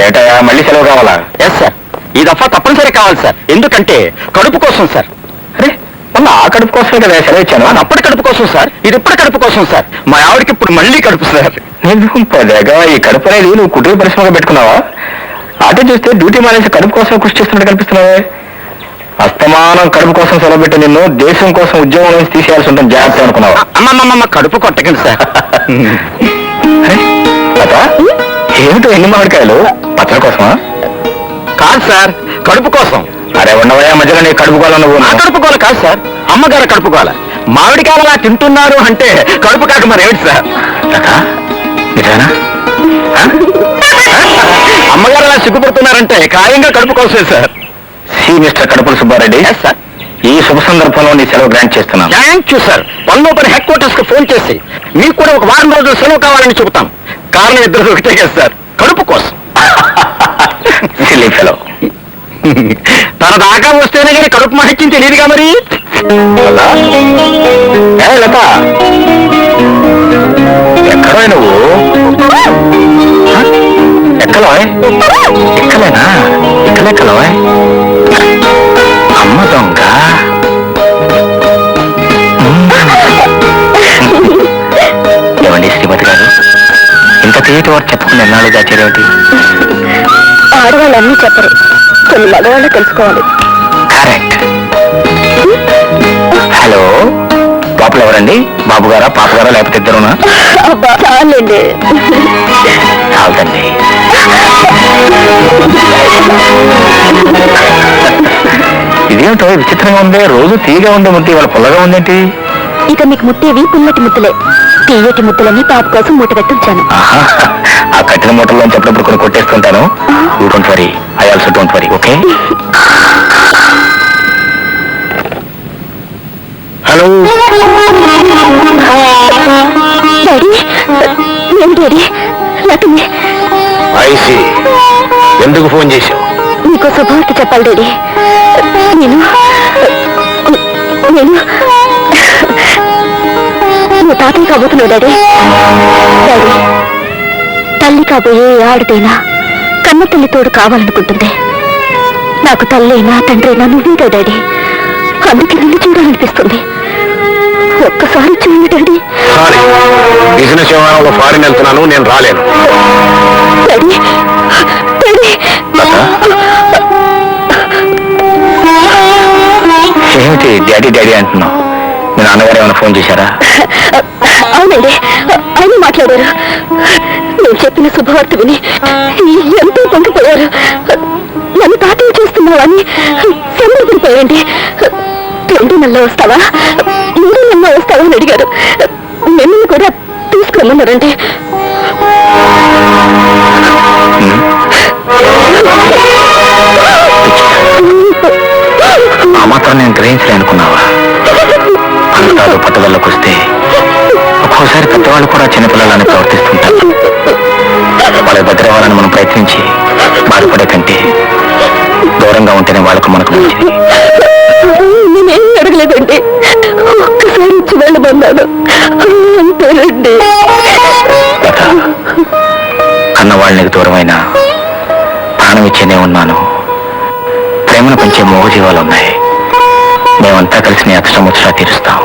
ఏటయా మళ్ళీ సెలవు కావాలా? ఎస్ సార్, ఈ దఫా తప్పనిసరి కావాలి సార్. ఎందుకంటే కడుపు కోసం సార్. అరే మొన్న ఆ కడుపు కోసమే కదా సెలవు ఇచ్చాను. అప్పటి కడుపు కోసం సార్, ఇది ఇప్పటి కడుపు కోసం సార్. మా ఆవిడకి ఇప్పుడు మళ్ళీ కడుపు సార్. నేను పదేగా ఈ కడుపు అనేది నువ్వు కుటుంబ పరిశ్రమగా పెట్టుకున్నావా? ఆటో చూస్తే డ్యూటీ మానేసి కడుపు కోసం కృషి చేస్తున్నట్టు కనిపిస్తున్నావే. అస్తమానం కడుపు కోసం సెలవు పెట్టి నిన్ను దేశం కోసం ఉద్యోగం నుంచి తీసేయాల్సి ఉంటుంది, జాగ్రత్త అనుకున్నావా? అమ్మమ్మ కడుపు కొట్టకండి సార్. ఏమిటో ఎన్ని మామిడికాయలు? పచ్చడి కోసమా? కాదు సార్, కడుపు కోసం. అరే ఉండవయా, మధ్యలో నీ కడుపుకోవాల. నువ్వు నా కడుపుకోవాలి కాదు సార్, అమ్మగారు కడుపుకోవాలి. మామిడికాయలు అలా తింటున్నారు అంటే కడుపు కాక మరి ఏమిటి సార్? నిజానా? అమ్మగారు అలా సిగ్గుపడుతున్నారంటే ఖాయంగా కడుపు కోసమే సార్. సి మిస్టర్ కడుపుల సుబ్బారెడ్డి, సార్ ఈ శుభ సందర్భంలో నీ సెలవు గ్రాంట్ చేస్తున్నాను. Thank you sir. పన్నుపని హెడ్ క్వార్టర్స్ కి ఫోన్ చేసి మీకు కూడా ఒక వారం రోజులు సెలవు కావాలని చెబుతాం. కారణం ఇద్దరు ఒకటే కదా సార్, కడుపు కోసం. తన దాకా వస్తేనే కానీ కడుపు మహిత్యం తెలియదుగా మరి. లత ఎక్కడో నువ్వు? ఎక్కలో? ఎక్కలేనా? ఎక్కలెక్కలో? అమ్మ దొంగ. ఏమండి శ్రీమతి గారు, ఇంత తీయటి వారు చెప్పకుండా ఎన్నాళ్ళు దాచారేమిటి? ఆడవాళ్ళన్నీ చెప్పరు, కొన్ని మగవాళ్ళు తెలుసుకోవాలి. కరెక్ట్. హలో, లోపల ఎవరండి? బాబు గారా, పాప గారా, లేకపోతే ఇద్దరునా? చాలండి. చాలండి. ఇదేమిటో విచిత్రంగా ఉంది. రోజు తీయగా ఉండే ముద్ద ఇవాళ పుల్లగా ఉందేంటి? ఇక మీకు ముట్టేవి పుల్లటి ముద్దలే. తీయటి ముద్దలని పాప కోసం మూట కట్టించాను. ఆ కట్టిన మూటల్లో చెప్పినప్పుడు కొన్ని కొట్టేస్తుంటాను. You don't worry, I also don't worry. Okay. Hello daddy. నేను డాడీ లక్ష్మి. ఐసి, ఎందుకు ఫోన్ చేశావు? నీకు శుభవార్త చెప్పాలి డాడీ. నువ్వు తాతయ్య కాబోతున్నావు డాడీ. డాడీ, తల్లి కాబోయే ఆడదైనా కన్న తల్లి తోడు కావాలనుకుంటుంది. నాకు తల్లైనా తండ్రైనా నువ్వేగా డాడీ. అందుకే నిన్ను చూడాలనిపిస్తుంది. ఒక్కసారి చూడండి డాడీ. సారీ, బిజినెస్ వ్యవహారంలో ఫారిన్ వెళ్తున్నాను, నేను రాలేను. Daddy, daddy. ఏమిటి డాడీ డాడీ అంటున్నావు? మీ నాన్నగారు ఏమైనా ఫోన్ చేశారా? అవునండి, ఆయన మాట్లాడారు. నేను చెప్పిన శుభవార్త విని ఎంతో పొంగిపోయారు. నన్ను తాతయ్య చేస్తున్నావు అని సంబరపడిపోయండి. 2 నెలలో వస్తావా, 3 నెలలో వస్తావా అని అడిగారు. మిమ్మల్ని కూడా తీసుకురమ్మన్నారండి. ఆ మాత్రం నేను గ్రహించలేనుకున్నావా? అంతాలు పట్టుదలకు వస్తే ఒక్కోసారి పెద్దవాళ్ళు కూడా చిన్నపిల్లలని ప్రవర్తిస్తుంటారు. వాళ్ళ దగ్గర వాళ్ళని మనం ప్రయత్నించి బాధపడే కంటే దూరంగా ఉంటేనే వాళ్ళకు మనకు మంచిది. నేనేం అడగలేదండి, ఒక్కసారి ఇచ్చి వెళ్ళమన్నాను అంతేనండి. కన్న వాళ్ళకి దూరమైన ప్రాణం ఇచ్చేనే ఉన్నాను. ప్రేమను పెంచే మోగజీవాలు ఉన్నాయి. మేమంతా కలిసి నీ అక్షరం ముచ్చట తీరుస్తాం.